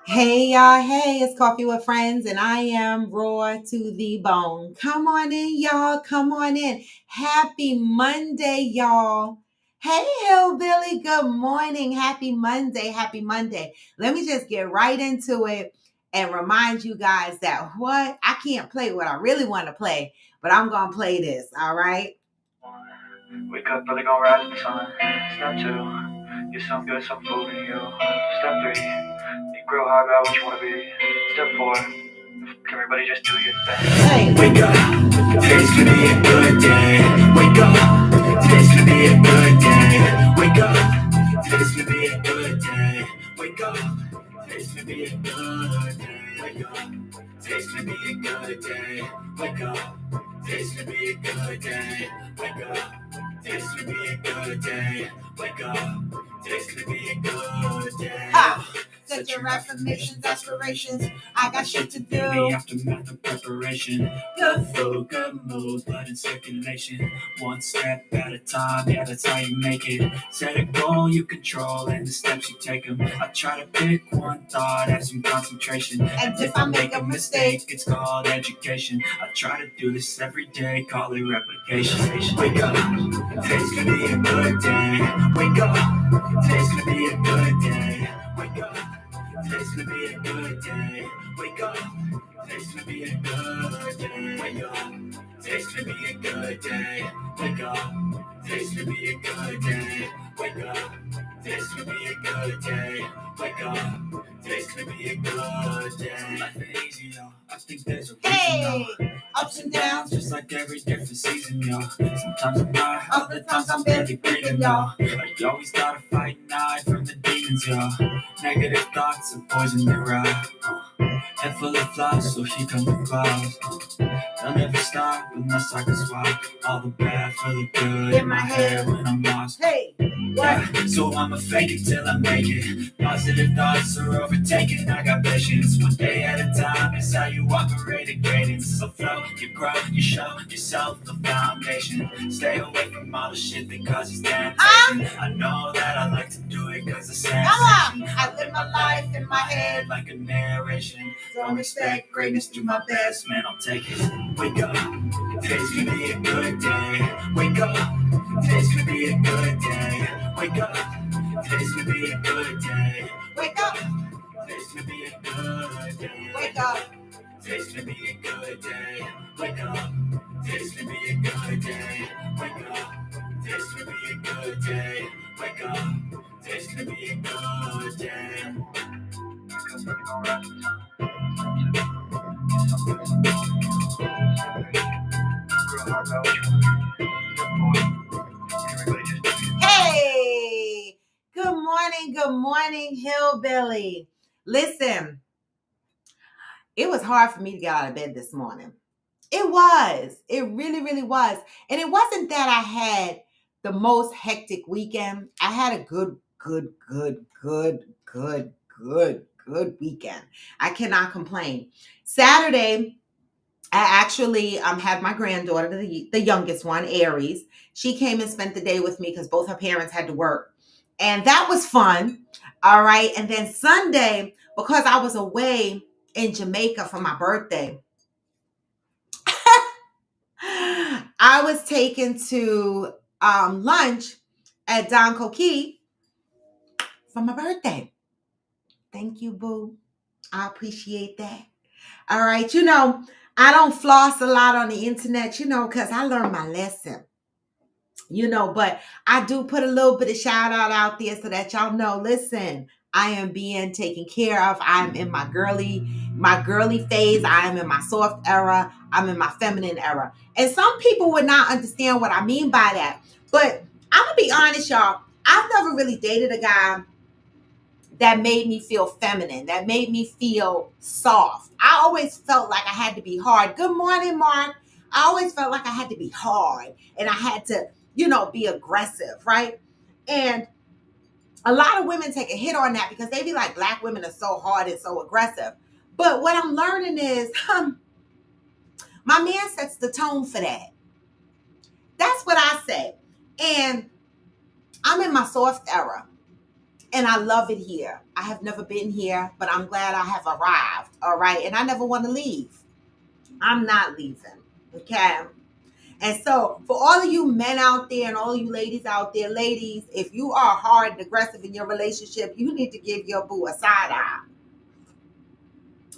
Hey y'all, hey, it's Coffee with Friends, and I am raw to the bone. Come on in, y'all. Come on in. Happy Monday, y'all. Hey, Hillbilly, good morning. Happy Monday. Happy Monday. Let me just get right into it and remind you guys that I can't play what I really want to play, but I'm going to play this, all right? Wake up early, gonna rise in the sun. Step 2, get some good, some food in you. Step 3, think real hard about what you wanna be. Step 4, everybody just do your thing. Hey. Wake up, today's gonna be a good day. Wake up, today's gonna be a good day. Wake up, today's gonna be a good day. Wake up, today's gonna be a good day. Wake up, today's gonna be a good day. Wake up, today's gonna be a good day. Wake up. Today's gonna be a good day. Wake up. Today's gonna be a good day. Ha! Set your affirmations, aspirations. I got shit to do. The aftermath of preparation. Good food, good mood, blood in circulation. One step at a time, yeah, that's how you make it. Set a goal you control and the steps you take them. I try to pick one thought, have some concentration. And if I make a mistake, it's called education. I try to do this every day, call it replication. Wake up. Today's gonna be a good day. Wake up. Today's gonna be a good day. Wake up. Today's gonna be a good day. Wake up. Today's gonna be a good day. Wake up. Today's gonna be a good day. Wake up. Today's gonna be a good day. Wake up. Today's gonna be a good day. Wake up. Today's gonna be a good day. Life ain't easy, yo. I think there's a reason, yo. Ups and downs, just like every different season, yo. Sometimes I'm high, other times I'm barely breathing, yo. You always gotta fight and hide from the demons, yo. Negative thoughts are poison they ride. Head full of flies, so she come with clouds. They'll never stop unless I can swap all the bad for the good in my head when I'm lost. Hey, yeah, so I'ma fake it till I make it. Positive thoughts are overtaken. I got patience, one day at a time. It's how you operate a cadence. So flow, you grow, you show yourself the foundation. Stay away from all the shit that causes temptation. I know that I like to do it cause it's sensation. I live my life in my head like a narration. Don't expect greatness, do my best, man, I'll take it. Wake up, today's gonna be a good day. Wake up, today's gonna be a good day. Wake up, today's gonna be a good day. Wake up, today's gonna be a good day. Wake up, today's gonna be a good day. Wake up, today's gonna be a good day. Wake up, today's gonna be a good day. Wake up, today's gonna be a good day. Hey, good morning, Hillbilly. Listen, it was hard for me to get out of bed this morning. It really, really was. And it wasn't that I had the most hectic weekend. I had a good weekend. I cannot complain. Saturday, I actually had my granddaughter, the youngest one, Aries. She came and spent the day with me because both her parents had to work. And that was fun. All right. And then Sunday, because I was away in Jamaica for my birthday, I was taken to lunch at Don Coquille for my birthday. Thank you, boo. I appreciate that. All right. I don't floss a lot on the internet, because I learned my lesson. But I do put a little bit of shout out there so that y'all know, listen, I am being taken care of. I'm in my girly phase. I am in my soft era. I'm in my feminine era. And some people would not understand what I mean by that. But I'm going to be honest, y'all. I've never really dated a guy that made me feel feminine, that made me feel soft. I always felt like I had to be hard. Good morning, Mark. I always felt like I had to be hard and I had to, be aggressive, right? And a lot of women take a hit on that because they be like, Black women are so hard and so aggressive. But what I'm learning is, my man sets the tone for that. That's what I say. And I'm in my soft era. And I love it here. I have never been here, but I'm glad I have arrived. All right. And I never want to leave. I'm not leaving. Okay. And so, for all of you men out there and all of you ladies out there, ladies, if you are hard and aggressive in your relationship, you need to give your boo a side eye.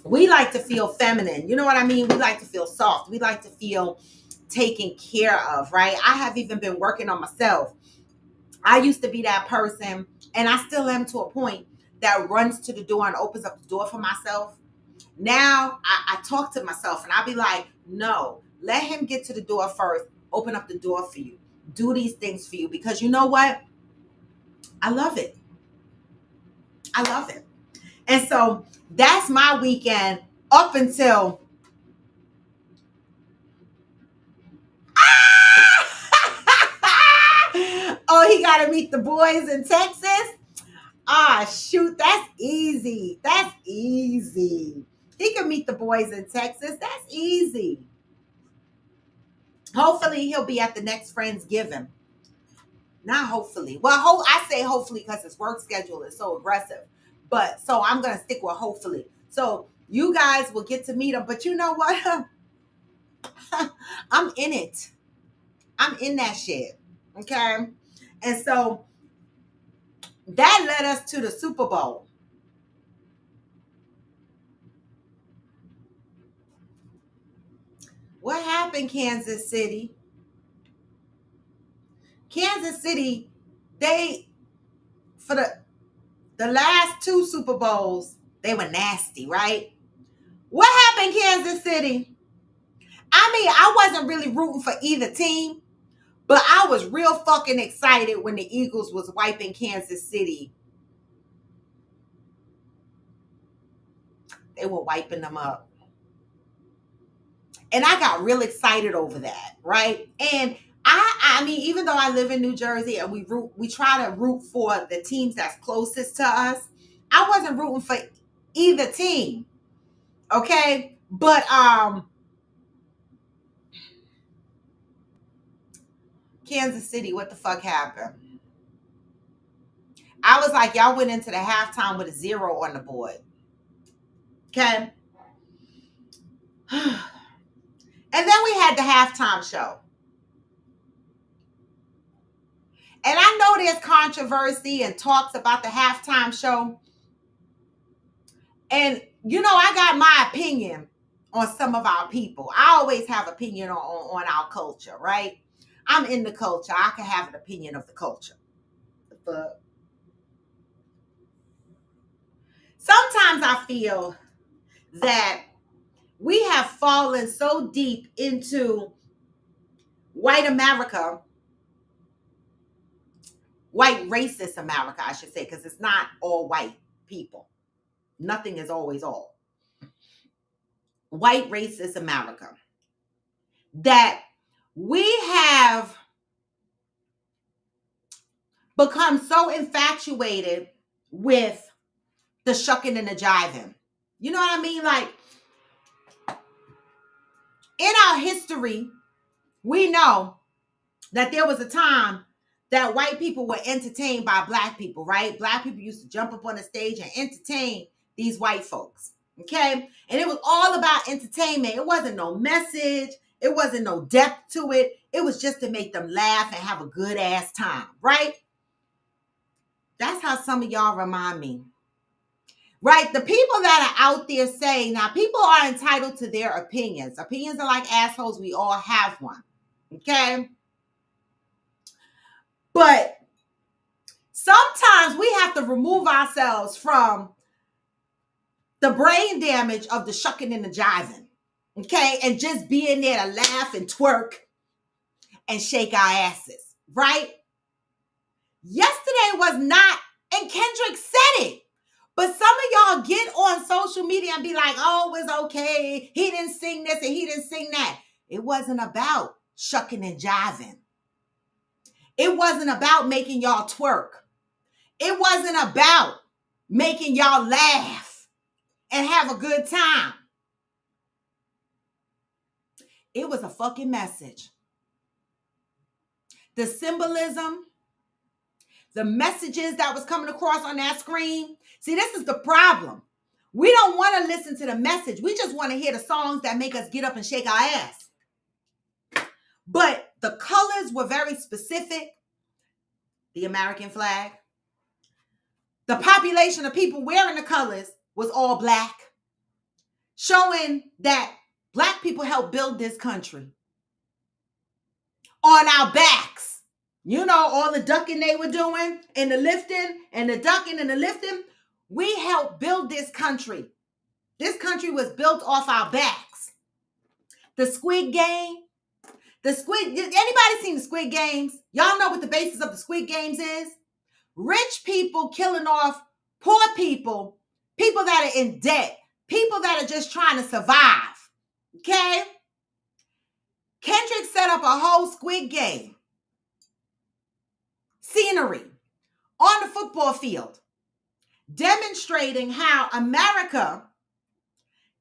We like to feel feminine. You know what I mean? We like to feel soft. We like to feel taken care of, right? I have even been working on myself. I used to be that person, and I still am to a point, that runs to the door and opens up the door for myself. Now I talk to myself and I be like, no, let him get to the door first, open up the door for you, do these things for you, because you know what? I love it. I love it. And so that's my weekend up until oh, he got to meet the boys in Texas. Ah, shoot, that's easy. That's easy. He can meet the boys in Texas. That's easy. Hopefully, he'll be at the next Friendsgiving. Not hopefully. Well, I say hopefully because his work schedule is so aggressive. But so I'm going to stick with hopefully. So you guys will get to meet him. But you know what? I'm in it. I'm in that shit. Okay. And so that led us to the Super Bowl. What happened, Kansas City? Kansas City, they, for the last two Super Bowls, they were nasty, right? What happened, Kansas City? I mean, I wasn't really rooting for either team, but I was real fucking excited when the Eagles was wiping Kansas City. They were wiping them up. And I got real excited over that, right? And I mean, even though I live in New Jersey and we try to root for the teams that's closest to us, I wasn't rooting for either team. Okay? But Kansas City, what the fuck happened? I was like, y'all went into the halftime with a 0 on the board. Okay? And then we had the halftime show. And I know there's controversy and talks about the halftime show. And, you know, I got my opinion on some of our people. I always have opinion on our culture, right? I'm in the culture. I can have an opinion of the culture. But sometimes I feel that we have fallen so deep into white America, white racist America, I should say, because it's not all white people. Nothing is always all. White racist America. That we have become so infatuated with the shucking and the jiving. You know what I mean? Like, in our history, we know that there was a time that white people were entertained by black people, right? Black people used to jump up on the stage and entertain these white folks, okay? And it was all about entertainment. It wasn't no message. It wasn't no depth to it. It was just to make them laugh and have a good ass time, right? That's how some of y'all remind me. Right? The people that are out there saying, now people are entitled to their opinions. Opinions are like assholes. We all have one. Okay? But sometimes we have to remove ourselves from the brain damage of the shucking and the jiving. Okay? And just being there to laugh and twerk and shake our asses. Right? Yesterday was not, and Kendrick said it. But some of y'all get on social media and be like, oh, it's okay. He didn't sing this and he didn't sing that. It wasn't about shucking and jiving. It wasn't about making y'all twerk. It wasn't about making y'all laugh and have a good time. It was a fucking message. The symbolism, the messages that was coming across on that screen. See, this is the problem. We don't want to listen to the message. We just want to hear the songs that make us get up and shake our ass. But the colors were very specific. The American flag. The population of people wearing the colors was all Black, showing that Black people helped build this country on our backs. You know, all the ducking they were doing and the lifting and the ducking and the lifting. We helped build this country. This country was built off our backs. The Squid Game. Anybody seen the Squid Games? Y'all know what the basis of the Squid Games is? Rich people killing off poor people, people that are in debt, people that are just trying to survive. Okay? Kendrick set up a whole Squid Game scenery on the football field, demonstrating how America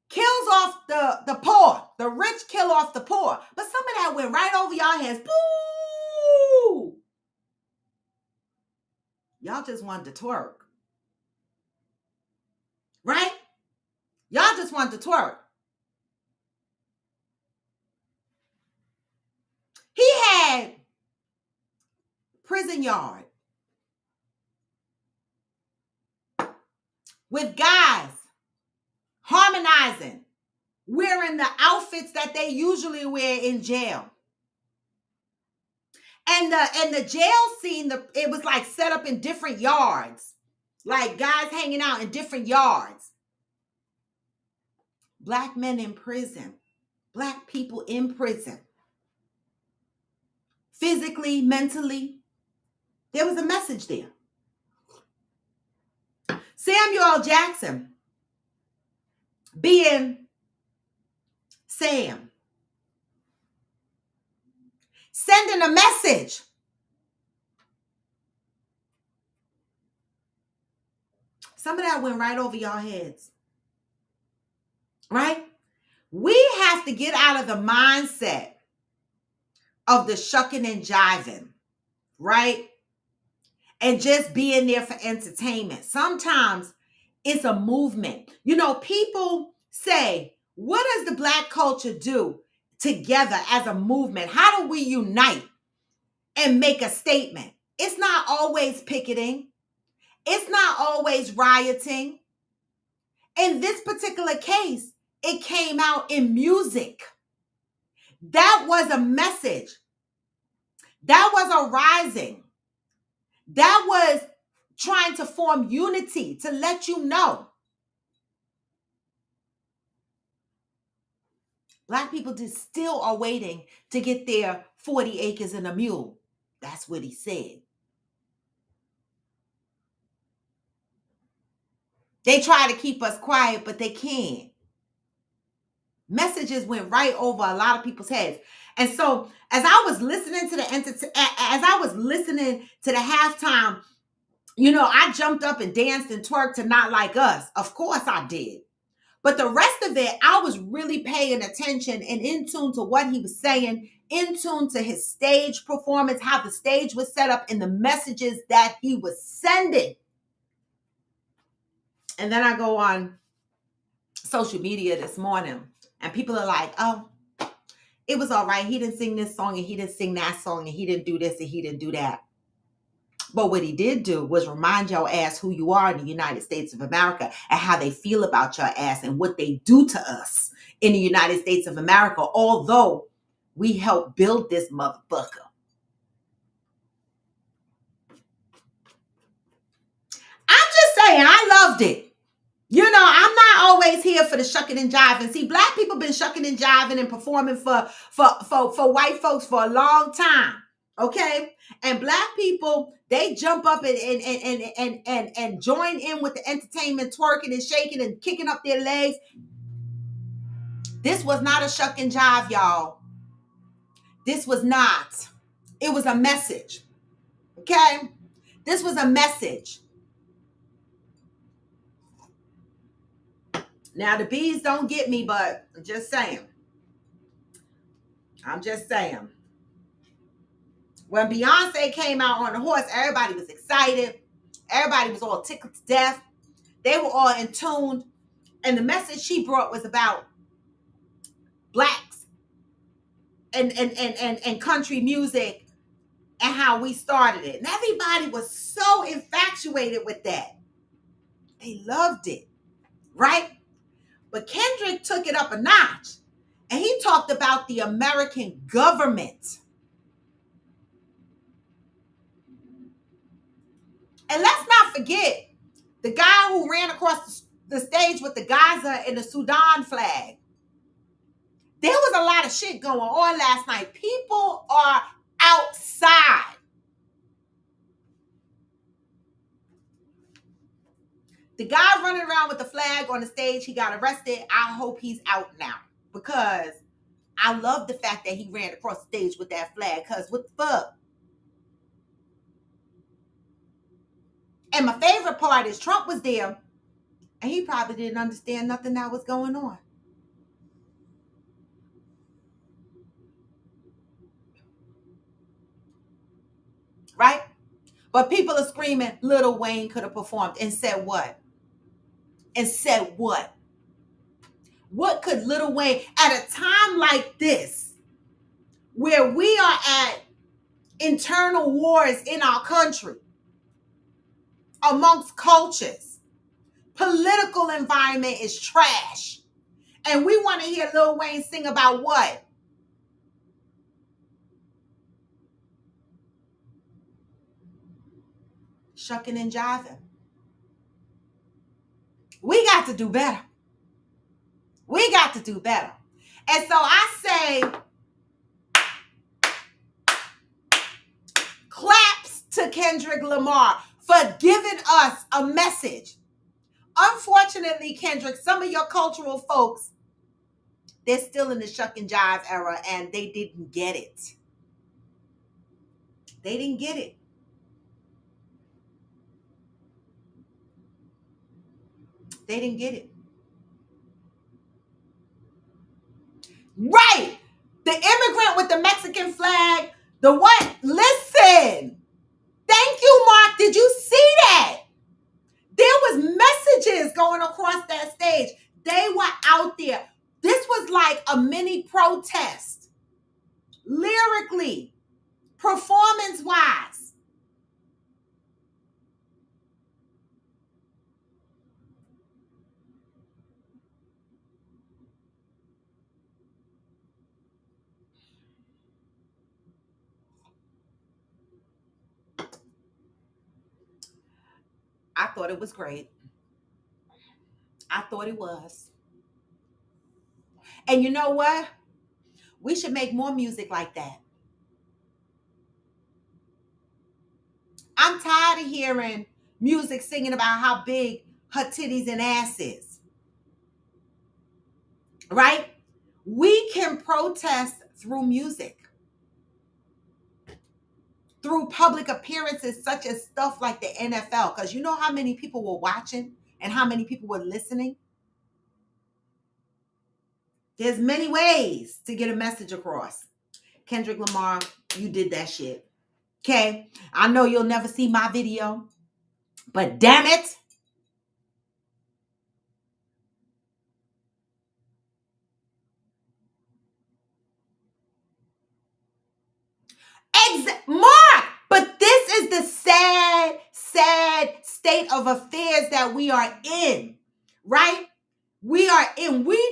kills off the poor. The rich kill off the poor. But some of that went right over y'all heads. Boo! Y'all just wanted to twerk. Right? Y'all just wanted to twerk. He had prison yard with guys harmonizing, wearing the outfits that they usually wear in jail. And the jail scene, it was like set up in different yards, like guys hanging out in different yards. Black men in prison, Black people in prison, physically, mentally. There was a message there. Samuel L. Jackson being Sam, sending a message. Some of that went right over y'all heads. Right? We have to get out of the mindset of the shucking and jiving, right? And just being there for entertainment. Sometimes it's a movement. You know, people say, what does the Black culture do together as a movement? How do we unite and make a statement? It's not always picketing. It's not always rioting. In this particular case, it came out in music. That was a message. That was a rising. That was trying to form unity to let you know. Black people still are waiting to get their 40 acres and a mule. That's what he said. They try to keep us quiet, but they can't. Messages went right over a lot of people's heads. And so as I was listening to the halftime, you know, I jumped up and danced and twerked to Not Like Us. Of course I did. But the rest of it, I was really paying attention and in tune to what he was saying, in tune to his stage performance, how the stage was set up, and the messages that he was sending. And then I go on social media this morning, and people are like, oh, it was all right. He didn't sing this song, and he didn't sing that song, and he didn't do this, and he didn't do that. But what he did do was remind your ass who you are in the United States of America and how they feel about your ass and what they do to us in the United States of America, although we helped build this motherfucker. I'm just saying, I loved it. You know, I'm not always here for the shucking and jiving. See, Black people been shucking and jiving and performing for white folks for a long time. Okay? And Black people, they jump up and join in with the entertainment, twerking and shaking and kicking up their legs. This was not a shuck and jive, y'all. This was not. It was a message. Okay? This was a message. Now, the bees don't get me, but I'm just saying. When Beyonce came out on the horse, everybody was excited. Everybody was all tickled to death. They were all in tune. And the message she brought was about blacks and country music and how we started it. And everybody was so infatuated with that. They loved it, right? But Kendrick took it up a notch. And he talked about the American government. And let's not forget the guy who ran across the stage with the Gaza and the Sudan flag. There was a lot of shit going on last night. People are outside. The guy running around with the flag on the stage, he got arrested. I hope he's out now because I love the fact that he ran across the stage with that flag because what the fuck? And my favorite part is Trump was there and he probably didn't understand nothing that was going on. Right? But people are screaming, Lil Wayne could have performed and said what? And said what? What could Lil Wayne, at a time like this, where we are at internal wars in our country, amongst cultures, political environment is trash. And we want to hear Lil Wayne sing about what? Shucking and jiving. We got to do better. We got to do better. And so I say, claps to Kendrick Lamar for giving us a message. Unfortunately, Kendrick, some of your cultural folks, they're still in the shuck and jive era and they didn't get it. They didn't get it. They didn't get it. Right. The immigrant with the Mexican flag, the what? Listen. Thank you, Mark. Did you see that? There was messages going across that stage. They were out there. This was like a mini protest. Lyrically, performance-wise. I thought it was great. I thought it was. And you know what? We should make more music like that. I'm tired of hearing music singing about how big her titties and ass is. Right? We can protest through music, through public appearances, such as stuff like the NFL. Because you know how many people were watching and how many people were listening? There's many ways to get a message across. Kendrick Lamar, you did that shit. Okay? I know you'll never see my video, but damn it. Mark, but this is the sad state of affairs that we are in, right? We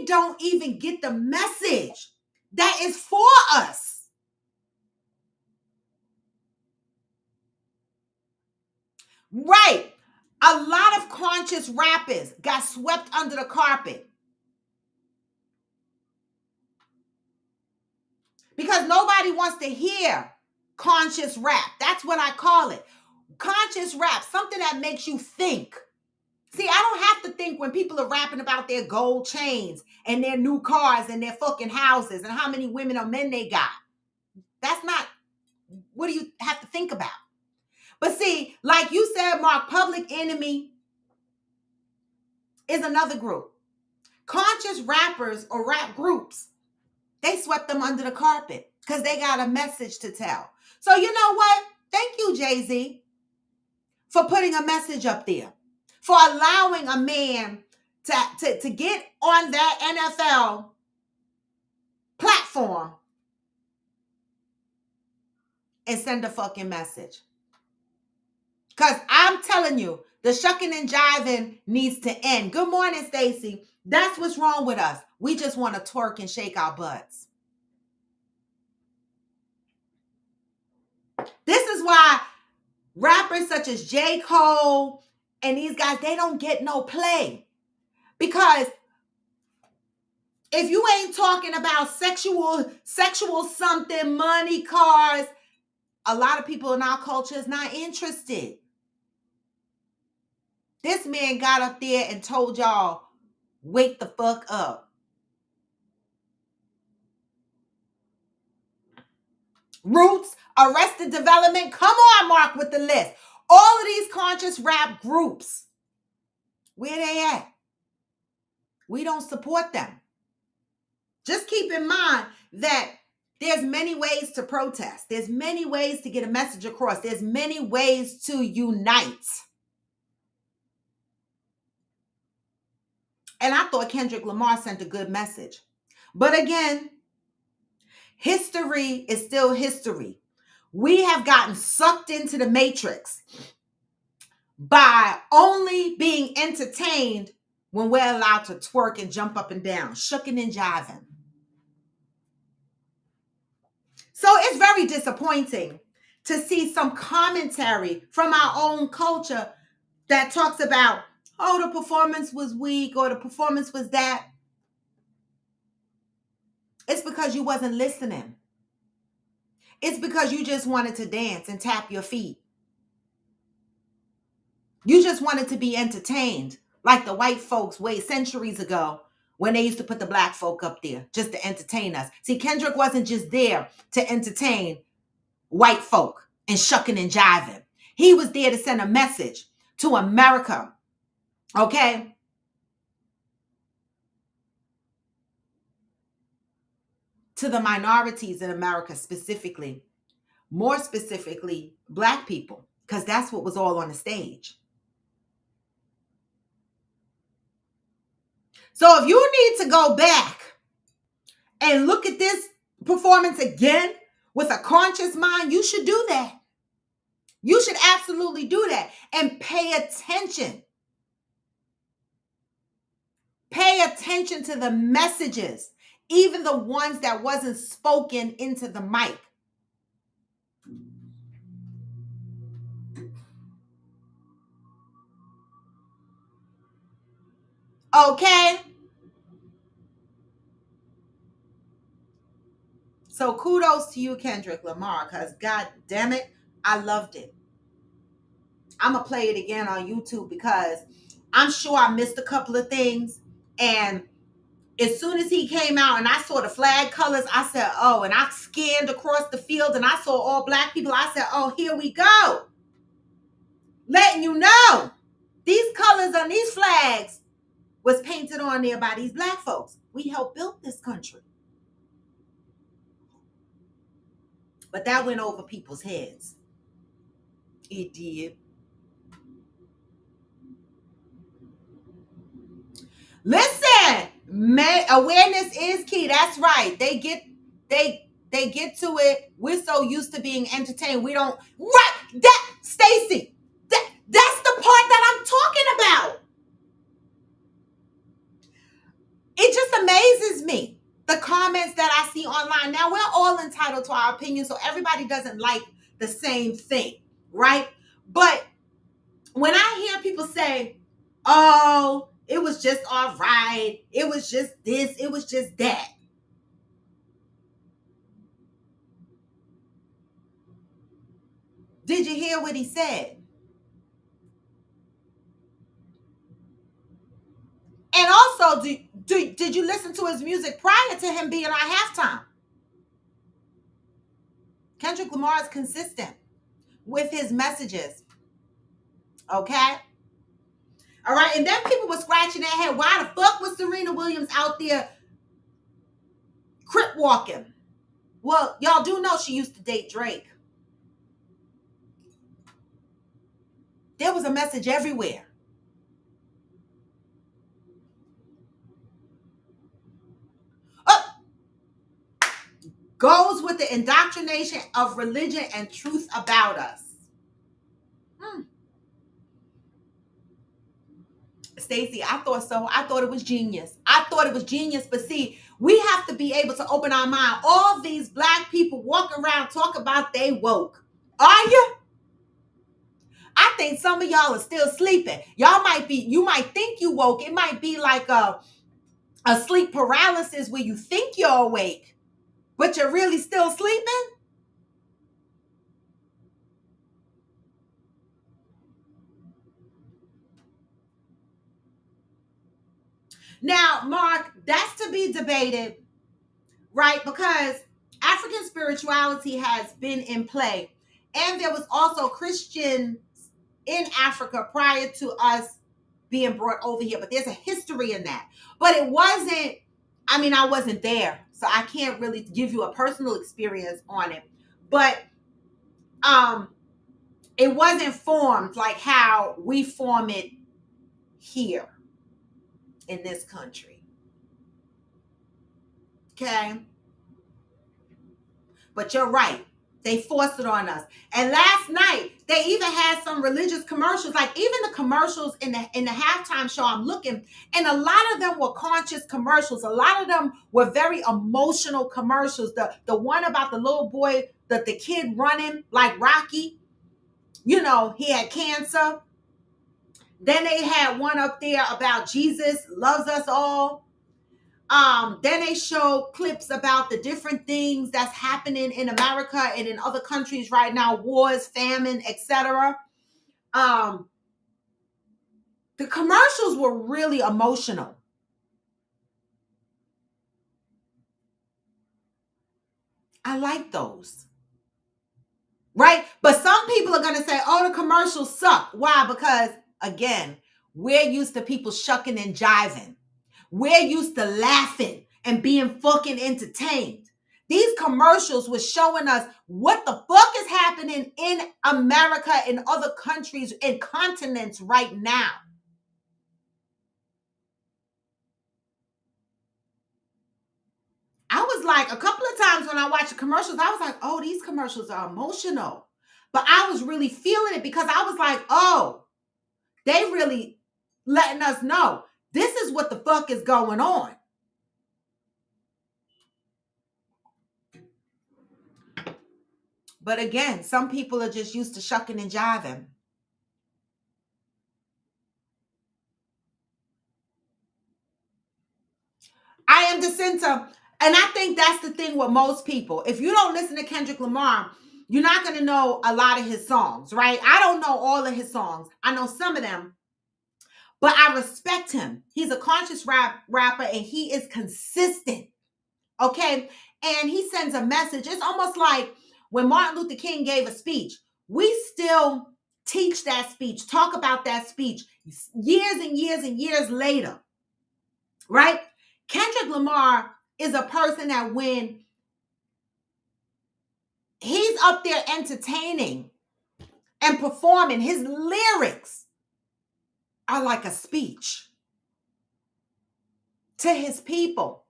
don't even get the message that is for us. Right. A lot of conscious rappers got swept under the carpet because nobody wants to hear conscious rap. That's what I call it. Conscious rap, something that makes you think. See, I don't have to think when people are rapping about their gold chains and their new cars and their fucking houses and how many women or men they got. That's not, what do you have to think about? But see, like you said, Mark, Public Enemy is another group. Conscious rappers or rap groups, they swept them under the carpet. because they got a message to tell. So you know what? Thank you, Jay-Z, for putting a message up there, for allowing a man to get on that NFL platform and send a fucking message. Because I'm telling you, the shucking and jiving needs to end. Good morning, Stacy. That's what's wrong with us. We just want to twerk and shake our butts. This is why rappers such as J. Cole and these guys, they don't get no play. Because if you ain't talking about sexual something, money, cars, a lot of people in our culture is not interested. This man got up there and told y'all, wake the fuck up. Roots, Arrested Development, come on, Mark, with the list. All of these conscious rap groups, where they at? We don't support them. Just keep in mind that there's many ways to protest. There's many ways to get a message across. There's many ways to unite. And I thought Kendrick Lamar sent a good message. But again, history is still history. We have gotten sucked into the matrix by only being entertained when we're allowed to twerk and jump up and down, shucking and jiving. So it's very disappointing to see some commentary from our own culture that talks about, oh, the performance was weak or the performance was that. It's because you wasn't listening. It's because you just wanted to dance and tap your feet. You just wanted to be entertained like the white folks way centuries ago when they used to put the black folk up there just to entertain us. See, Kendrick wasn't just there to entertain white folk and shucking and jiving. He was there to send a message to America, okay? To the minorities in America specifically, more specifically, black people, because that's what was all on the stage. So if you need to go back and look at this performance again with a conscious mind, you should do that. You should absolutely do that and pay attention. Pay attention to the messages, even the ones that wasn't spoken into the mic. Okay? So kudos to you, Kendrick Lamar, because God damn it, I loved it. I'm going to play it again on YouTube because I'm sure I missed a couple of things. And as soon as he came out and I saw the flag colors, I said, oh, and I scanned across the field and I saw all black people. I said, oh, here we go. Letting you know these colors on these flags was painted on there by these black folks. We helped build this country. But that went over people's heads. It did. Listen, awareness is key. That's right. They get to it. We're so used to being entertained. We don't, right, that, Stacy, that's the part that I'm talking about. It just amazes me, the comments that I see online. Now, we're all entitled to our opinion, so everybody doesn't like the same thing, right? But when I hear people say, oh, it was just all right, it was just this, it was just that. Did you hear what he said? And also, did you listen to his music prior to him being on halftime? Kendrick Lamar is consistent with his messages. Okay? All right, and then people were scratching their head. Why the fuck was Serena Williams out there crip walking? Well, y'all do know she used to date Drake. There was a message everywhere. Oh, goes with the indoctrination of religion and truth about us. Hmm. Stacey, I thought so. I thought it was genius. I thought it was genius. But see, we have to be able to open our mind. All these black people walk around talk about they woke. Are you? I think some of y'all are still sleeping. Y'all might be, you might think you woke. It might be like a sleep paralysis where you think you're awake, but you're really still sleeping. Now, Mark, that's to be debated, right? Because African spirituality has been in play. And there was also Christian in Africa prior to us being brought over here. But there's a history in that. But it wasn't, I mean, I wasn't there. So I can't really give you a personal experience on it. But um, it wasn't formed like how we form it here in this country. Okay. But you're right. They forced it on us. And last night, they even had some religious commercials, like even the commercials in the halftime show. I'm looking, and a lot of them were conscious commercials. A lot of them were very emotional commercials. The one about the little boy, the kid running like Rocky, you know, he had cancer. Then they had one up there about Jesus loves us all. Then they show clips about the different things that's happening in America and in other countries right now, wars, famine, etc. Um, the commercials were really emotional. I like those. Right? But some people are gonna say, oh, the commercials suck. Why? Because again, we're used to people shucking and jiving. We're used to laughing and being fucking entertained. These commercials were showing us what the fuck is happening in America and other countries and continents right now. I was like, a couple of times when I watched the commercials, I was like, oh, these commercials are emotional. But I was really feeling it because I was like, oh, they really letting us know this is what the fuck is going on. But again, some people are just used to shucking and jiving. I am the center. And I think that's the thing with most people. If you don't listen to Kendrick Lamar, you're not going to know a lot of his songs, right? I don't know all of his songs. I know some of them, but I respect him. He's a conscious rapper and he is consistent. Okay. And he sends a message. It's almost like when Martin Luther King gave a speech, we still teach that speech, talk about that speech years and years and years later, right? Kendrick Lamar is a person that when he's up there entertaining and performing, his lyrics are like a speech to his people.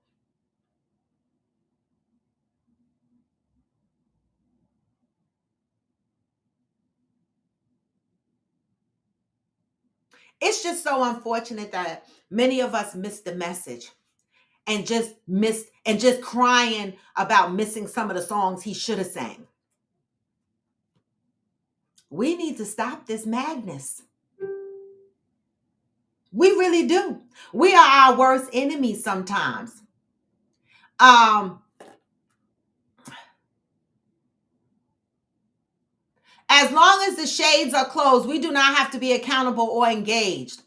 It's just so unfortunate that many of us missed the message and just crying about missing some of the songs he should have sang. We need to stop this madness. We really do. We are our worst enemies sometimes. Um, as long as the shades are closed, we do not have to be accountable or engaged.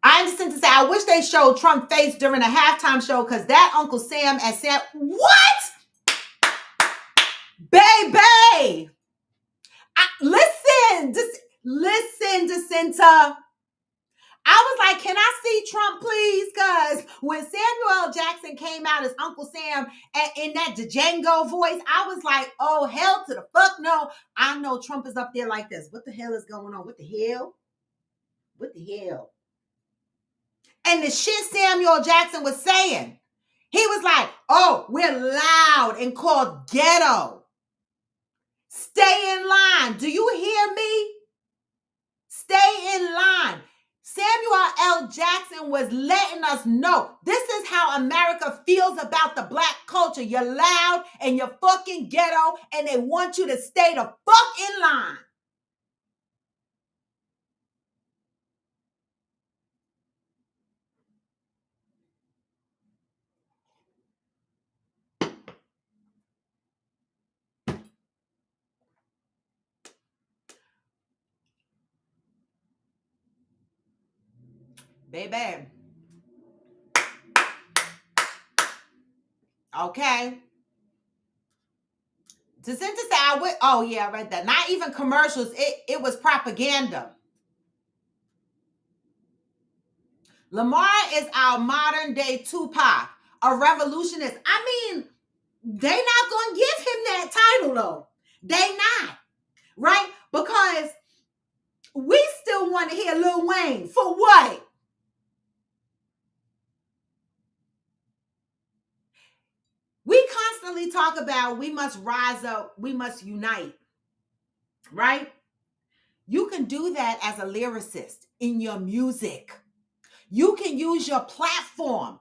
I understand to say, I wish they showed Trump face during a halftime show because that Uncle Sam and Sam, what? Baby! Listen, Jacinta. I was like, can I see Trump, please? Because when Samuel L. Jackson came out as Uncle Sam in that Django voice, I was like, oh, hell to the fuck no. I know Trump is up there like this. What the hell is going on? What the hell? What the hell? And the shit Samuel Jackson was saying, he was like, oh, we're loud and called ghetto. Stay in line. Do you hear me? Stay in line. Samuel L. Jackson was letting us know this is how America feels about the black culture. You're loud and you're fucking ghetto, and they want you to stay the fuck in line. Baby. Okay. To said, I went, oh yeah, I read that. Not even commercials. It was propaganda. Lamar is our modern day Tupac, a revolutionist. I mean, they not gonna give him that title though. They not, right? Because we still want to hear Lil Wayne for what? We constantly talk about we must rise up, we must unite, right? You can do that as a lyricist in your music. You can use your platform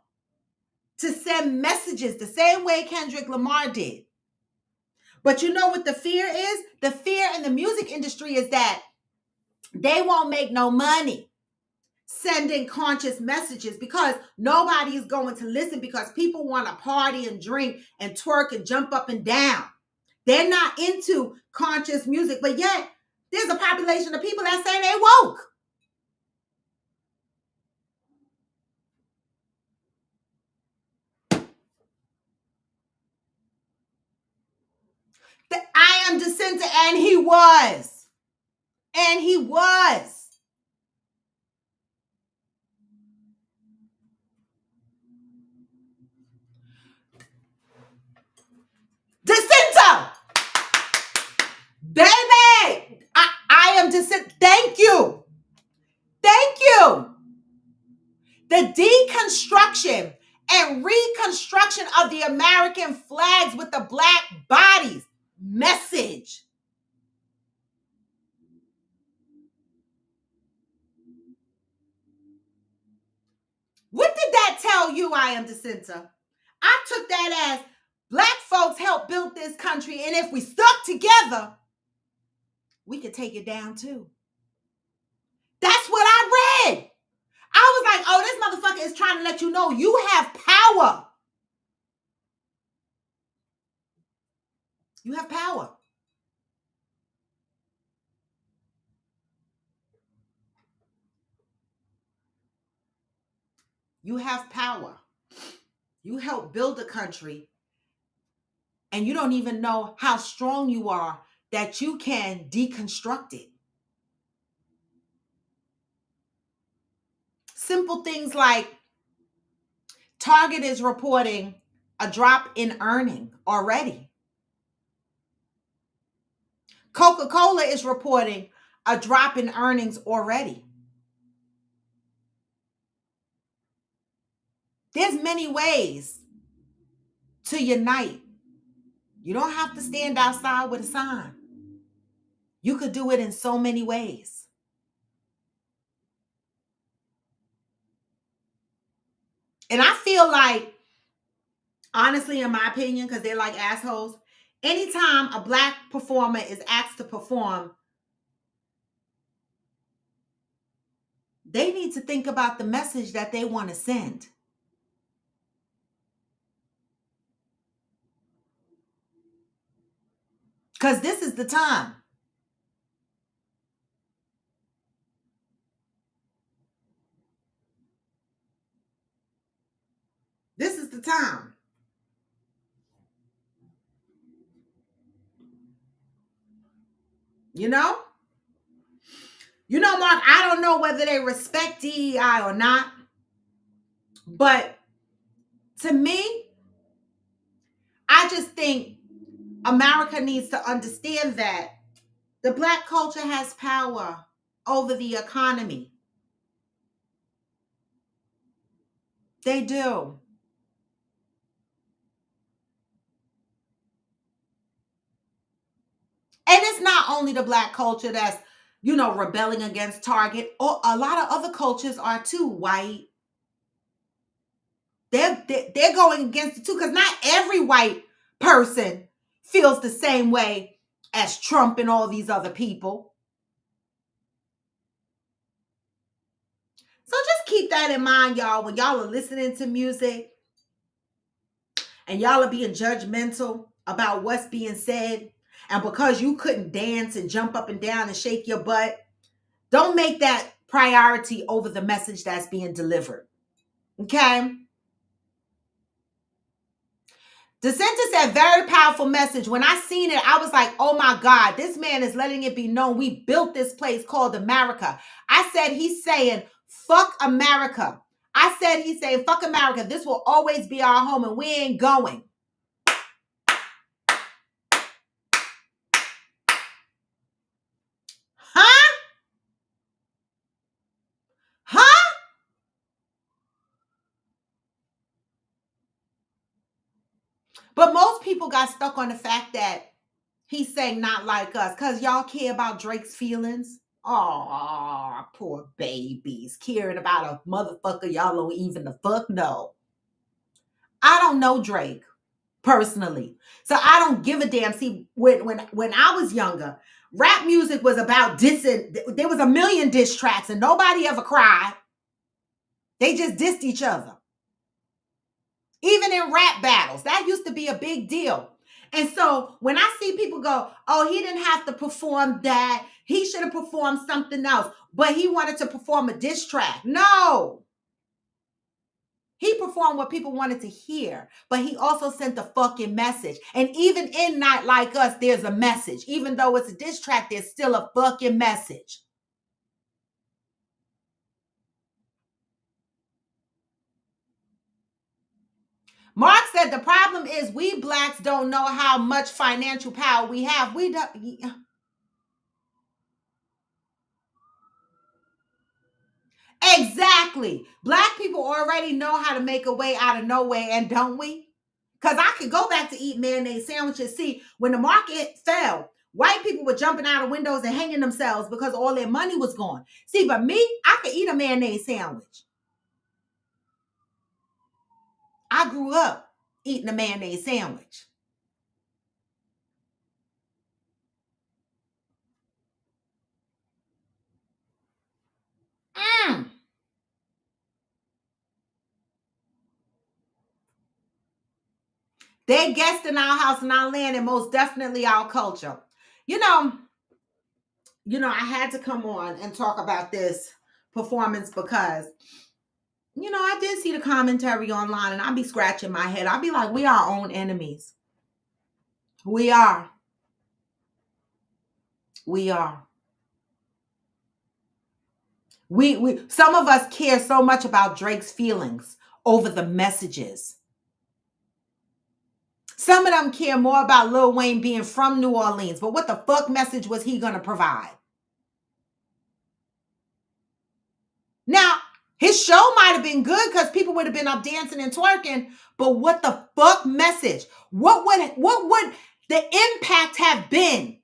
to send messages the same way Kendrick Lamar did. But you know what the fear is? The fear in the music industry is that they won't make no money sending conscious messages because nobody is going to listen because people want to party and drink and twerk and jump up and down. They're not into conscious music, but yet there's a population of people that say they woke. I am dissenter, and he was. And he was. Dissenter! Baby! I am dissenter. Thank you. Thank you. The deconstruction and reconstruction of the American flags with the black bodies. Message. What did that tell you, I am dissenter? I took that as black folks helped build this country, and if we stuck together, we could take it down too. That's what I read. I was like, oh, this motherfucker is trying to let you know you have power. You have power. You have power. You help build a country, and you don't even know how strong you are that you can deconstruct it. Simple things like Target is reporting a drop in earning already. Coca-Cola is reporting a drop in earnings already. There's many ways to unite. You don't have to stand outside with a sign. You could do it in so many ways. And I feel like, honestly, in my opinion, because they're like assholes, anytime a black performer is asked to perform, they need to think about the message that they want to send. Because this is the time. This is the time. You know? Mark, I don't know whether they respect DEI or not, but to me, I just think America needs to understand that the Black culture has power over the economy. They do. And it's not only the Black culture that's, rebelling against Target, or a lot of other cultures are too. White, they're going against it too, because not every white person feels the same way as Trump and all these other people. So just keep that in mind, y'all, when y'all are listening to music and y'all are being judgmental about what's being said. And because you couldn't dance and jump up and down and shake your butt, don't make that priority over the message that's being delivered. Okay? DeSantis said, very powerful message. When I seen it, I was like, oh my God, this man is letting it be known we built this place called America. I said, he's saying, fuck America. I said, he's saying, fuck America. This will always be our home and we ain't going. Huh? Huh? But most people got stuck on the fact that he's saying not like us because y'all care about Drake's feelings. Oh, poor babies caring about a motherfucker y'all don't even the fuck know. I don't know Drake personally, so I don't give a damn. See, when I was younger, rap music was about dissing. There was a million diss tracks and nobody ever cried. They just dissed each other. Even in rap battles, that used to be a big deal. And so when I see people go, oh, he didn't have to perform that. He should have performed something else, but he wanted to perform a diss track. No. He performed what people wanted to hear, but he also sent the fucking message. And even in Not Like Us, there's a message. Even though it's a diss track, there's still a fucking message. Mark said the problem is we blacks don't know how much financial power we have. We don't. Exactly. Black people already know how to make a way out of no way, and don't we? Because I could go back to eat mayonnaise sandwiches. See, when the market fell, white people were jumping out of windows and hanging themselves because all their money was gone. See, but me, I could eat a mayonnaise sandwich. I grew up eating a mayonnaise sandwich. Mm. They guests in our house and our land, and most definitely our culture. You know, I had to come on and talk about this performance because I did see the commentary online and I'd be scratching my head. I'd be like, we are our own enemies. We are. We are. We some of us care so much about Drake's feelings over the messages. Some of them care more about Lil Wayne being from New Orleans, but what the fuck message was he gonna provide? Now, his show might have been good because people would have been up dancing and twerking, but what the fuck message? What would the impact have been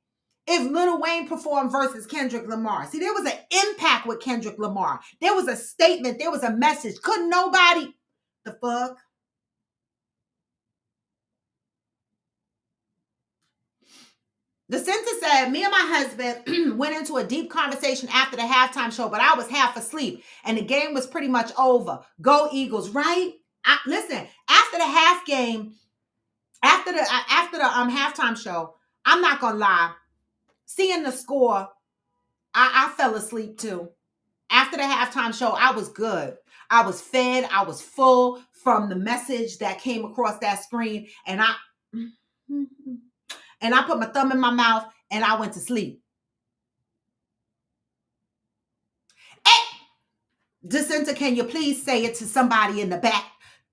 if Lil Wayne performed versus Kendrick Lamar? See, there was an impact with Kendrick Lamar. There was a statement. There was a message. Couldn't nobody... The fuck? The center said, me and my husband went into a deep conversation after the halftime show, but I was half asleep and the game was pretty much over. Go Eagles, right? Listen, after the half game, after the halftime show, I'm not gonna lie, seeing the score, I fell asleep too. After the halftime show, I was good. I was fed. I was full from the message that came across that screen, and I put my thumb in my mouth and I went to sleep. Dissenter, can you please say it to somebody in the back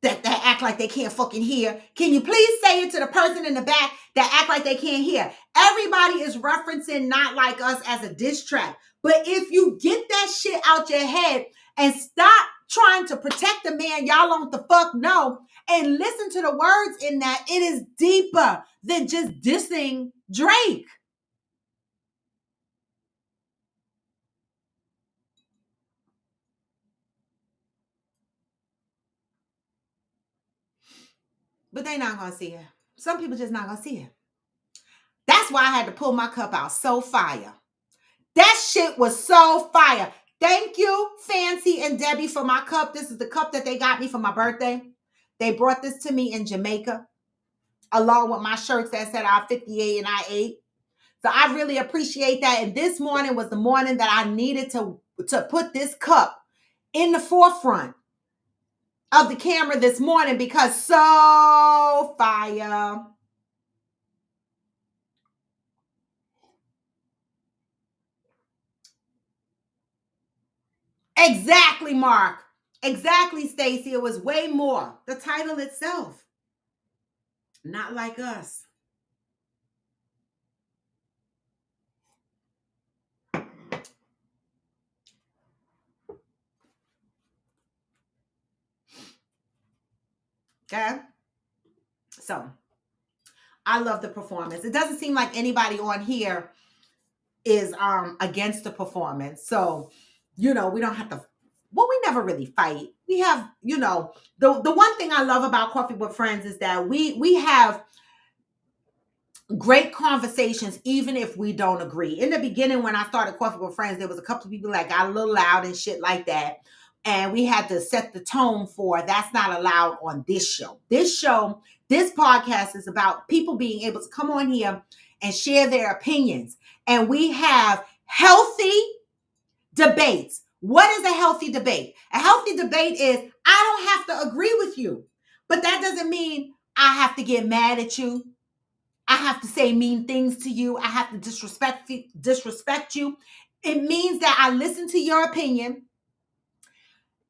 that act like they can't fucking hear? Can you please say it to the person in the back that act like they can't hear? Everybody is referencing Not Like Us as a diss track. But if you get that shit out your head and stop trying to protect the man y'all don't the fuck know and listen to the words in that, it is deeper than just dissing Drake. But they not gonna see it. Some people just not gonna see it. That's why I had to pull my cup out. So fire. That shit was so fire. Thank you, Fancy and Debbie, for my cup. This is the cup that they got me for my birthday. They brought this to me in Jamaica, along with my shirts that said I 58 and I 8. So I really appreciate that. And this morning was the morning that I needed to put this cup in the forefront of the camera this morning because so fire. Exactly, Mark. Exactly, Stacy. It was way more. The title itself. Not Like Us. Okay. So I love the performance. It doesn't seem like anybody on here is against the performance. So, we don't have to, well, we never really fight. We have, the one thing I love about Coffee with Friends is that we have great conversations, even if we don't agree. In the beginning, when I started Coffee with Friends, there was a couple of people that got a little loud and shit like that. And we had to set the tone for that's not allowed on this show. This podcast is about people being able to come on here and share their opinions. And we have healthy debates. What is a healthy debate? A healthy debate is I don't have to agree with you, but that doesn't mean I have to get mad at you. I have to say mean things to you. I have to disrespect you. It means that I listen to your opinion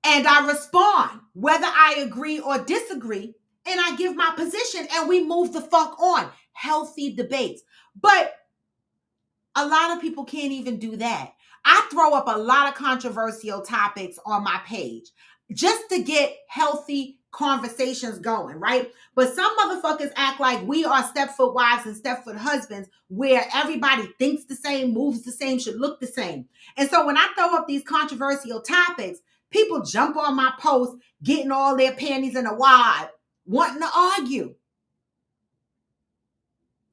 and I respond, whether I agree or disagree, and I give my position and we move the fuck on. Healthy debates. But a lot of people can't even do that. I throw up a lot of controversial topics on my page just to get healthy conversations going, right? But some motherfuckers act like we are stepfoot wives and stepfoot husbands where everybody thinks the same, moves the same, should look the same. And so when I throw up these controversial topics, people jump on my post, getting all their panties in a wad, wanting to argue.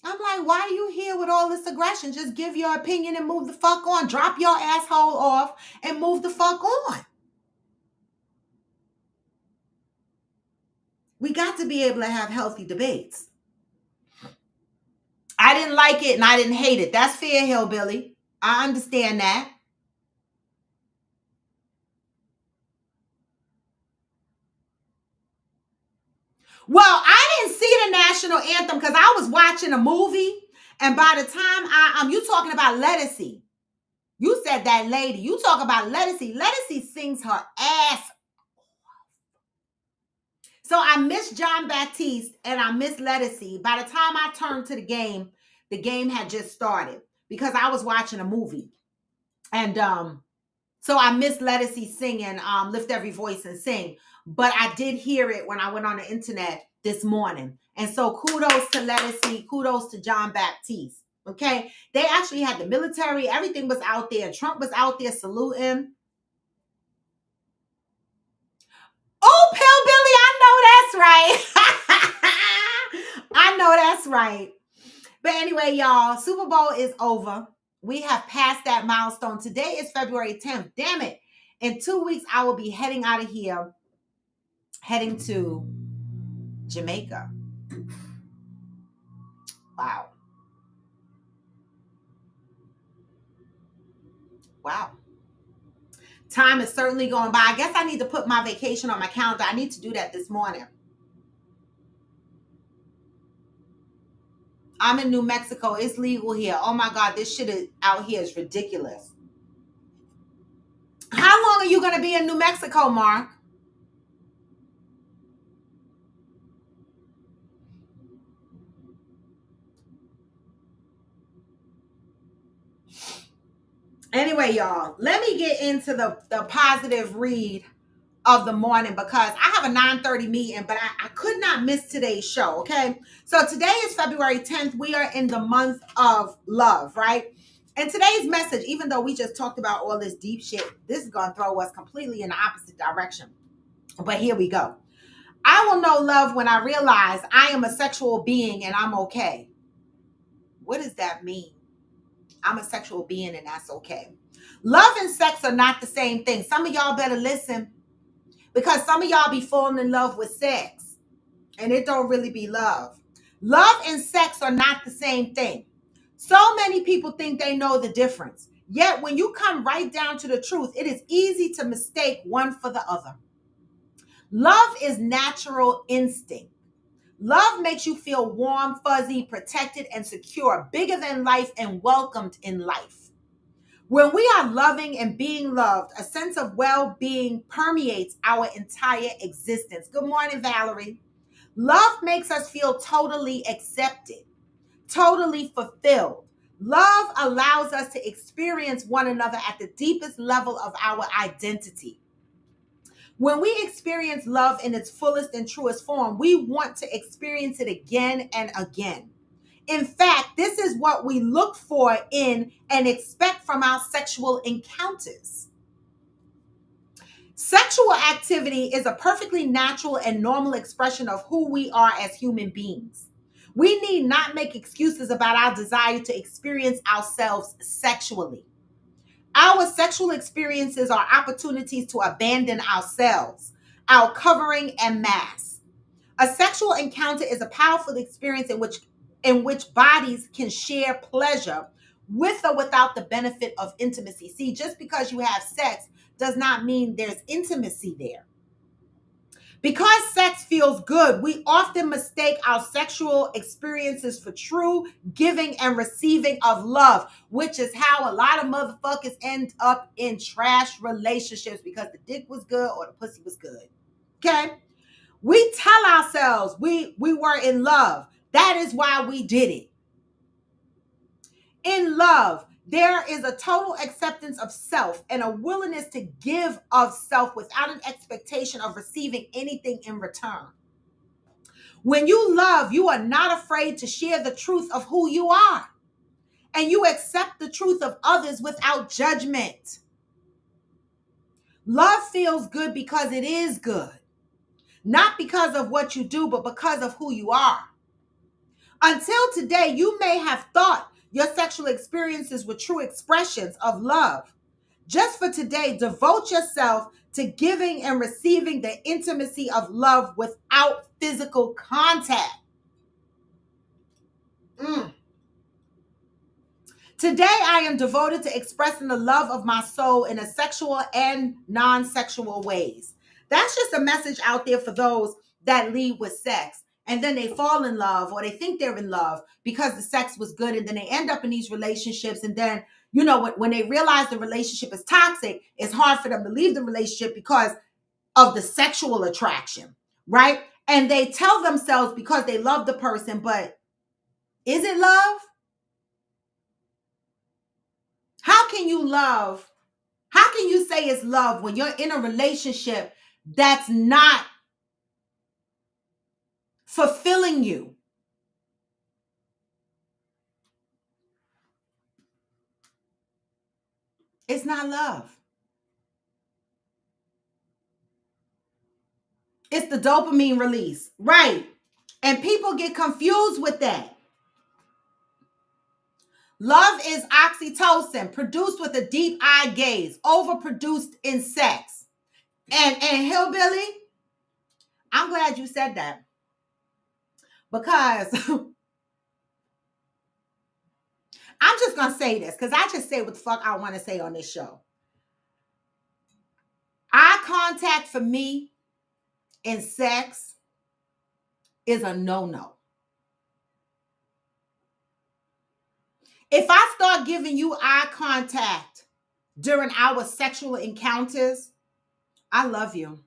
I'm like, why are you here with all this aggression? Just give your opinion and move the fuck on. Drop your asshole off and move the fuck on. We got to be able to have healthy debates. I didn't like it and I didn't hate it. That's fair, hillbilly. I understand that. Well, I didn't see the national anthem because I was watching a movie. And by the time you talking about Lettucey. You said that lady. You talk about Lettucey. Lettucey sings her ass. So I miss John Baptiste and I miss Lettucey. By the time I turned to the game had just started because I was watching a movie. And so I miss Lettucey singing Lift Every Voice and Sing. But I did hear it when I went on the internet this morning. And so kudos to Lettucey, kudos to John Baptiste. Okay. They actually had the military, everything was out there. Trump was out there saluting. Oh, Pillbilly, I know that's right. I know that's right. But anyway, y'all, Super Bowl is over. We have passed that milestone. Today is February 10th. Damn it. In 2 weeks, I will be heading out of here, heading to Jamaica. Wow. Wow. Time is certainly going by. I guess I need to put my vacation on my calendar. I need to do that this morning. I'm in New Mexico. It's legal here. Oh my God, this shit is out here is ridiculous. How long are you going to be in New Mexico, Mark? Anyway, y'all, let me get into the positive read of the morning because I have a 9:30 meeting, but I could not miss today's show. Okay. So today is February 10th. We are in the month of love, right? And today's message, even though we just talked about all this deep shit, this is gonna throw us completely in the opposite direction. But here we go. I will know love when I realize I am a sexual being and I'm okay. What does that mean? I'm a sexual being and that's okay. Love and sex are not the same thing. Some of y'all better listen because some of y'all be falling in love with sex and it don't really be love. Love and sex are not the same thing. So many people think they know the difference. Yet when you come right down to the truth, it is easy to mistake one for the other. Love is natural instinct. Love makes you feel warm, fuzzy, protected, and secure, bigger than life and welcomed in life. When we are loving and being loved, a sense of well-being permeates our entire existence. Good morning, Valerie. Love makes us feel totally accepted, totally fulfilled. Love allows us to experience one another at the deepest level of our identity. When we experience love in its fullest and truest form, we want to experience it again and again. In fact, this is what we look for in and expect from our sexual encounters. Sexual activity is a perfectly natural and normal expression of who we are as human beings. We need not make excuses about our desire to experience ourselves sexually. Our sexual experiences are opportunities to abandon ourselves, our covering and mask. A sexual encounter is a powerful experience in which bodies can share pleasure with or without the benefit of intimacy. See, just because you have sex does not mean there's intimacy there. Because sex feels good, we often mistake our sexual experiences for true giving and receiving of love, which is how a lot of motherfuckers end up in trash relationships because the dick was good or the pussy was good. Okay? We tell ourselves we were in love. That is why we did it. In love, there is a total acceptance of self and a willingness to give of self without an expectation of receiving anything in return. When you love, you are not afraid to share the truth of who you are, and you accept the truth of others without judgment. Love feels good because it is good, not because of what you do, but because of who you are. Until today, you may have thought your sexual experiences were true expressions of love. Just for today, devote yourself to giving and receiving the intimacy of love without physical contact. Mm. Today, I am devoted to expressing the love of my soul in a sexual and non-sexual ways. That's just a message out there for those that lead with sex and then they fall in love or they think they're in love because the sex was good and then they end up in these relationships and then when they realize the relationship is toxic, it's hard for them to leave the relationship because of the sexual attraction, right? And they tell themselves because they love the person, but is it love? How can you love? How can you say it's love when you're in a relationship that's not fulfilling you? It's not love. It's the dopamine release, right? And people get confused with that. Love is oxytocin, produced with a deep eye gaze, overproduced in sex. And hillbilly, I'm glad you said that because I'm just gonna say this because I just say what the fuck I want to say on this show. Eye contact for me in sex is a no-no. If I start giving you eye contact during our sexual encounters, I love you.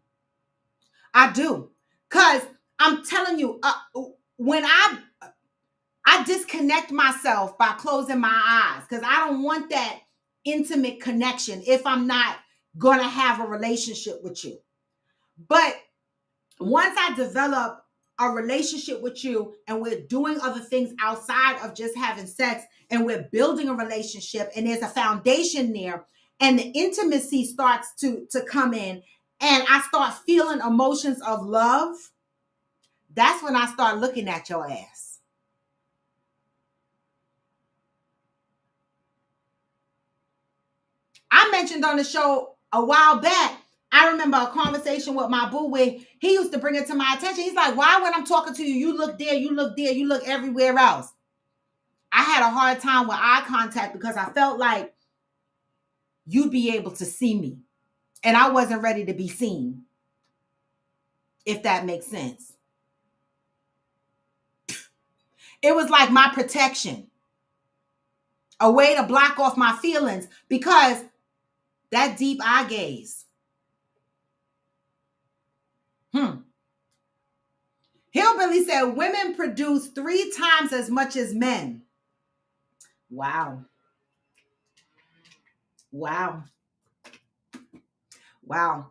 I do. Because I'm telling you, when I disconnect myself by closing my eyes, because I don't want that intimate connection if I'm not going to have a relationship with you. But once I develop a relationship with you and we're doing other things outside of just having sex and we're building a relationship and there's a foundation there and the intimacy starts to come in and I start feeling emotions of love, that's when I start looking at your ass. I mentioned on the show a while back, I remember a conversation with my boo where he used to bring it to my attention. He's like, why when I'm talking to you, you look there, you look there, you look everywhere else? I had a hard time with eye contact because I felt like you'd be able to see me. And I wasn't ready to be seen, if that makes sense. It was like my protection, a way to block off my feelings because that deep eye gaze. Hillbilly said women produce 3 times as much as men. Wow. Wow. Wow.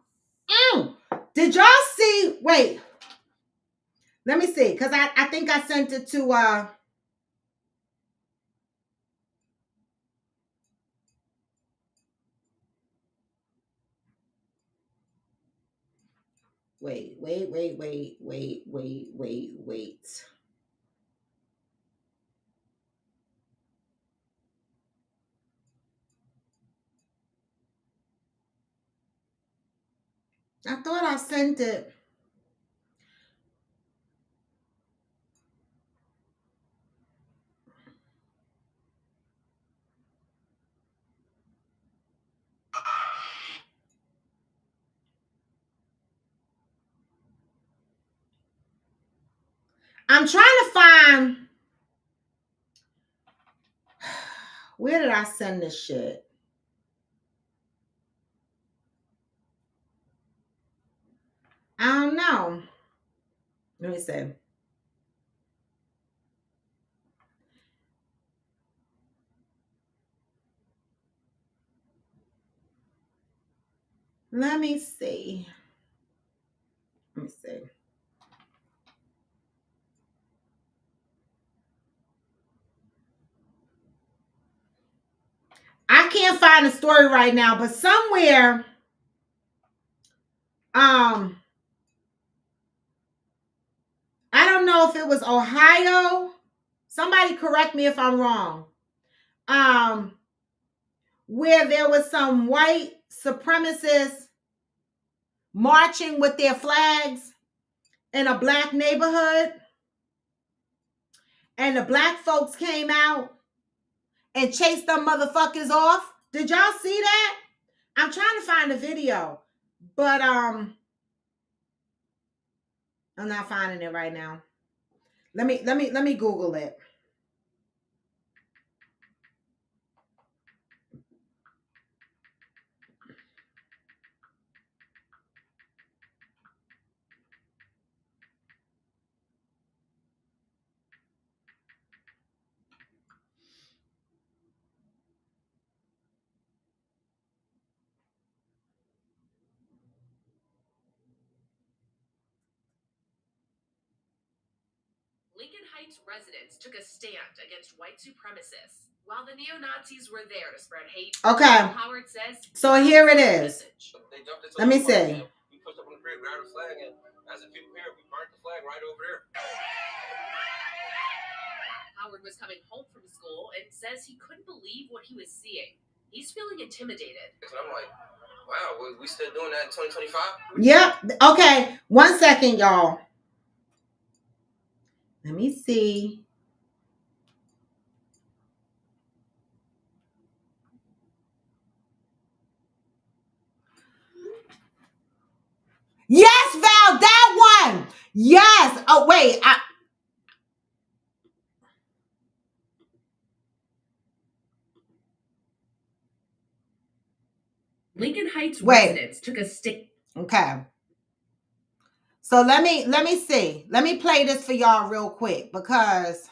Did y'all see? Wait. Let me see. Because I think I sent it to wait. I thought I sent it. I'm trying to find. Where did I send this shit? I don't know. Let me see. Let me see. Let me see. I can't find the story right now, but somewhere, I don't know if it was Ohio. Somebody correct me if I'm wrong. Where there was some white supremacists marching with their flags in a black neighborhood, and the black folks came out and chased them motherfuckers off. Did y'all see that? I'm trying to find the video, but I'm not finding it right now. Let me Google it. Lincoln Heights residents took a stand against white supremacists while the neo-Nazis were there to spread hate. Okay. Howard says, so here it is. Let me see. We pushed up on the crib, grabbed a flag, and as the people here, we burnt the flag right over there. Howard was coming home from school and says he couldn't believe what he was seeing. He's feeling intimidated. And I'm like, wow, we still doing that in 2025? Yep. Okay. 1 second, y'all. Let me see. Yes, Val, that one. Yes. Oh, wait. Lincoln Heights residents took a stand. Okay. So let me see. Let me play this for y'all real quick because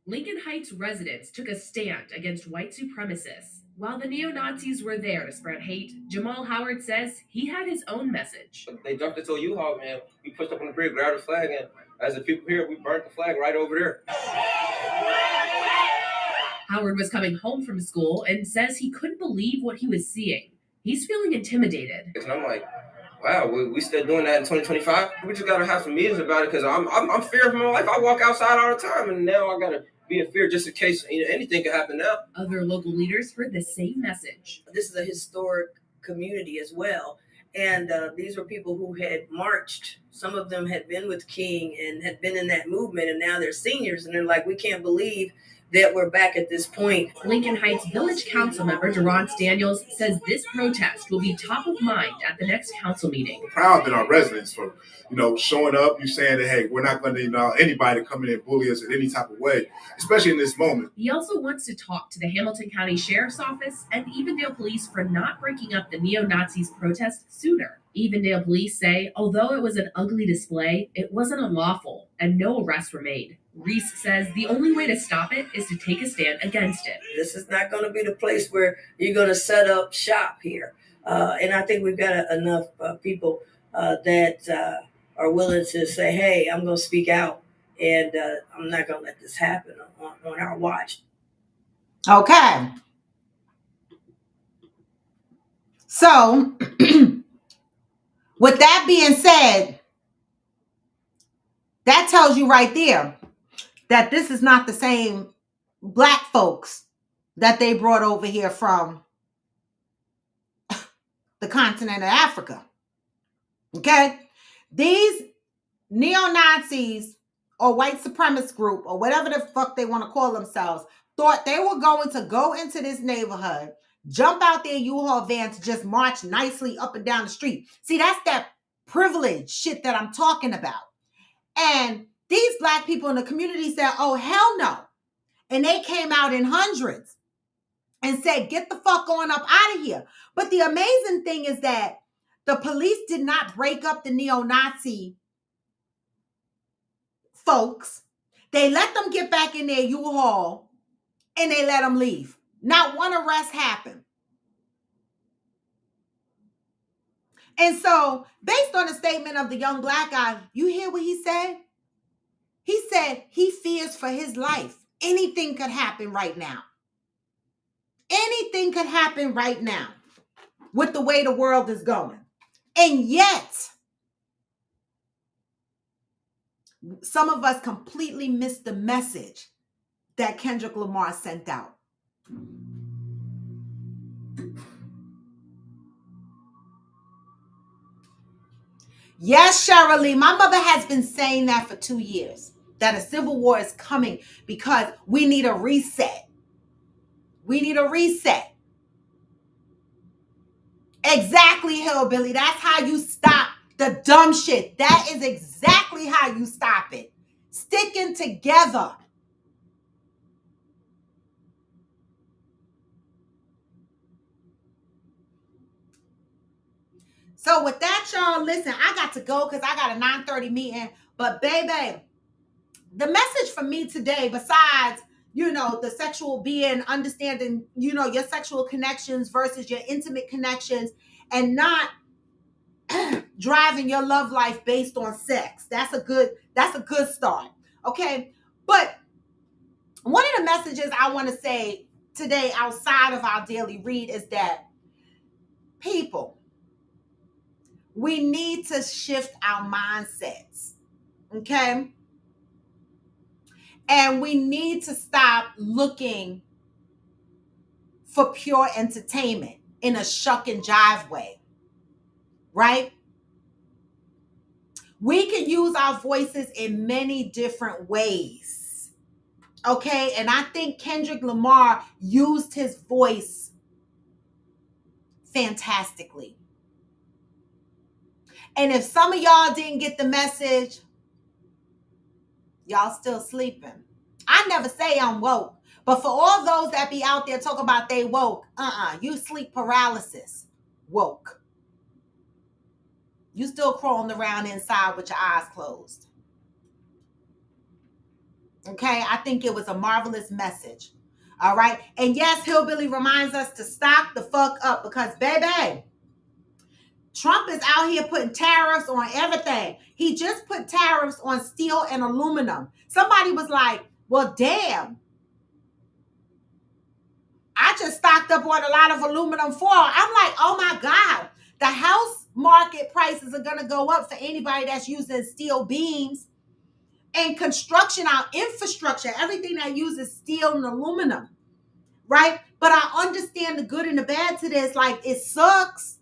Lincoln Heights residents took a stand against white supremacists. While the neo-Nazis were there to spread hate, Jamal Howard says he had his own message. They jumped into a U-Haul, man. We pushed up on the bridge, grabbed the flag, and as the people here, we burnt the flag right over there. Howard was coming home from school and says he couldn't believe what he was seeing. He's feeling intimidated. And I'm like, wow, we still doing that in 2025? We just gotta have some meetings about it because I'm fearing for my life. I walk outside all the time, and now I gotta be in fear just in case anything could happen now. Other local leaders heard the same message. This is a historic community as well. And these were people who had marched. Some of them had been with King and had been in that movement, and now they're seniors, and they're like, we can't believe that we're back at this point. Lincoln Heights Village Council member Durance Daniels says this protest will be top of mind at the next council meeting. We're proud that our residents for, showing up, you saying that, hey, we're not going to allow anybody to come in and bully us in any type of way, especially in this moment. He also wants to talk to the Hamilton County Sheriff's Office and Evendale Police for not breaking up the neo-Nazis protest sooner. Evendale Police say, although it was an ugly display, it wasn't unlawful and no arrests were made. Reese says the only way to stop it is to take a stand against it. This is not going to be the place where you're going to set up shop here. And I think we've got enough people that are willing to say, hey, I'm going to speak out, and I'm not going to let this happen on our watch. Okay. So, with that being said, that tells you right there that this is not the same black folks that they brought over here from the continent of Africa. Okay? These neo-Nazis or white supremacist group or whatever the fuck they want to call themselves thought they were going to go into this neighborhood, jump out their U-Haul van to just march nicely up and down the street. See, that's that privilege shit that I'm talking about. And these black people in the community said, oh, hell no. And they came out in hundreds and said, get the fuck on up out of here. But the amazing thing is that the police did not break up the neo-Nazi folks. They let them get back in their U-Haul and they let them leave. Not one arrest happened. And so, based on the statement of the young black guy, you hear what he said? He said he fears for his life. Anything could happen right now. Anything could happen right now with the way the world is going. And yet, some of us completely missed the message that Kendrick Lamar sent out. Yes, Cheryl Lee, my mother has been saying that for 2 years, that a civil war is coming because we need a reset. We need a reset. Exactly, Hillbilly. That's how you stop the dumb shit. That is exactly how you stop it. Sticking together. So with that, y'all, listen, I got to go because I got a 9:30 meeting. But baby, the message for me today, besides, the sexual being, understanding, your sexual connections versus your intimate connections, and not driving your love life based on sex. That's a good start. Okay. But one of the messages I want to say today outside of our daily read is that people, we need to shift our mindsets. Okay. And we need to stop looking for pure entertainment in a shuck and jive way. Right? We can use our voices in many different ways. Okay? And I think Kendrick Lamar used his voice fantastically. And if some of y'all didn't get the message, Y'all still sleeping. I never say I'm woke. But for all those that be out there talking about they woke, you sleep paralysis. Woke. You still crawling around inside with your eyes closed. Okay, I think it was a marvelous message. All right. And yes, Hillbilly reminds us to stock the fuck up because, baby, Trump is out here putting tariffs on everything. He just put tariffs on steel and aluminum. Somebody was like, well, damn. I just stocked up on a lot of aluminum foil. I'm like, oh my God. The house market prices are going to go up for anybody that's using steel beams and construction, our infrastructure, everything that uses steel and aluminum, right? But I understand the good and the bad to this. Like, it sucks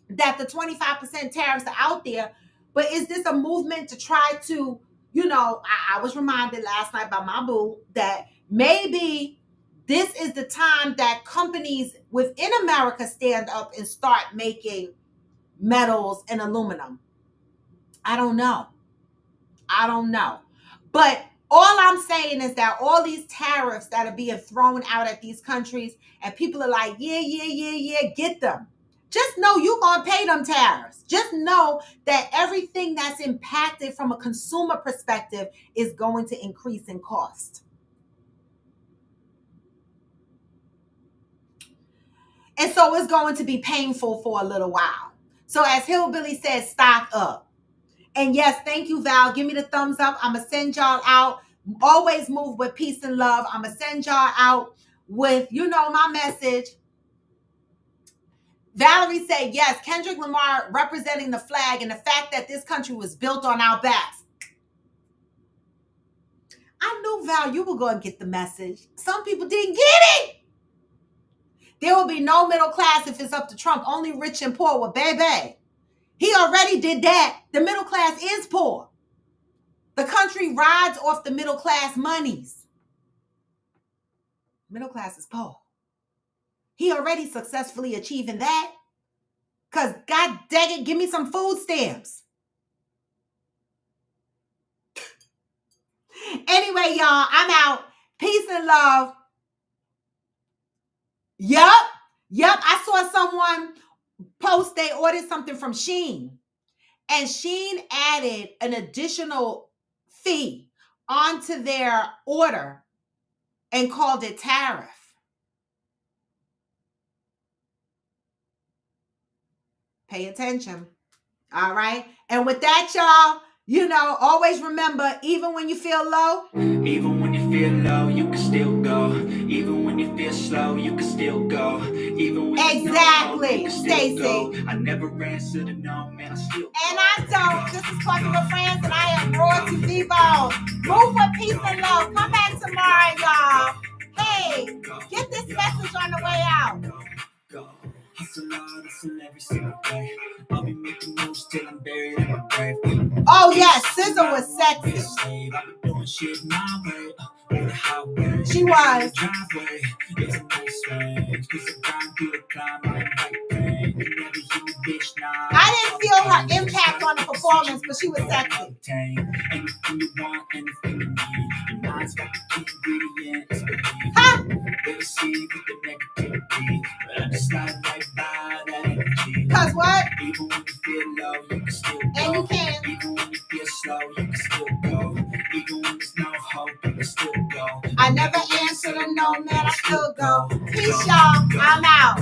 that the 25% tariffs are out there, but is this a movement to try to, I was reminded last night by my boo that maybe this is the time that companies within America stand up and start making metals and aluminum. I don't know. But all I'm saying is that all these tariffs that are being thrown out at these countries, and people are like, yeah, get them. Just know you're going to pay them tariffs. Just know that everything that's impacted from a consumer perspective is going to increase in cost. And so it's going to be painful for a little while. So as Hillbilly says, stock up. And yes, thank you, Val. Give me the thumbs up. I'm going to send y'all out. Always move with peace and love. I'm going to send y'all out with, my message. Valerie said, yes, Kendrick Lamar representing the flag and the fact that this country was built on our backs. I knew, Val, you were going to get the message. Some people didn't get it. There will be no middle class if it's up to Trump. Only rich and poor. Well, baby, he already did that. The middle class is poor. The country rides off the middle class monies. Middle class is poor. He already successfully achieving that. Because, God dang it, give me some food stamps. Anyway, y'all, I'm out. Peace and love. Yep. I saw someone post they ordered something from Shein. And Shein added an additional fee onto their order and called it tariff. Pay attention. All right. And with that, y'all, always remember, even when you feel low, even when you feel low, you can still go. Even when you feel slow, you can still go. Even when exactly, Stacy. I never answer to no, man, I still go. And I don't. This is Coffee with Friends, and I am Raw to Debo. Move with peace and love. Come back tomorrow, y'all. Hey, get this message on the way out. Hustle hard, hustle every single day. I'll be making moves till I'm buried in my grave. Oh yes, SZA was sexy. I've been doing shit my way. She was. I didn't feel her impact on the performance, but she was sexy. Huh? Cause what? Even when you feel low, you can still go. And you can. Even when you feel slow, you can still go. Even when there's no hope, you can still go. I never answer to no, man, I still go. Peace, y'all. I'm out.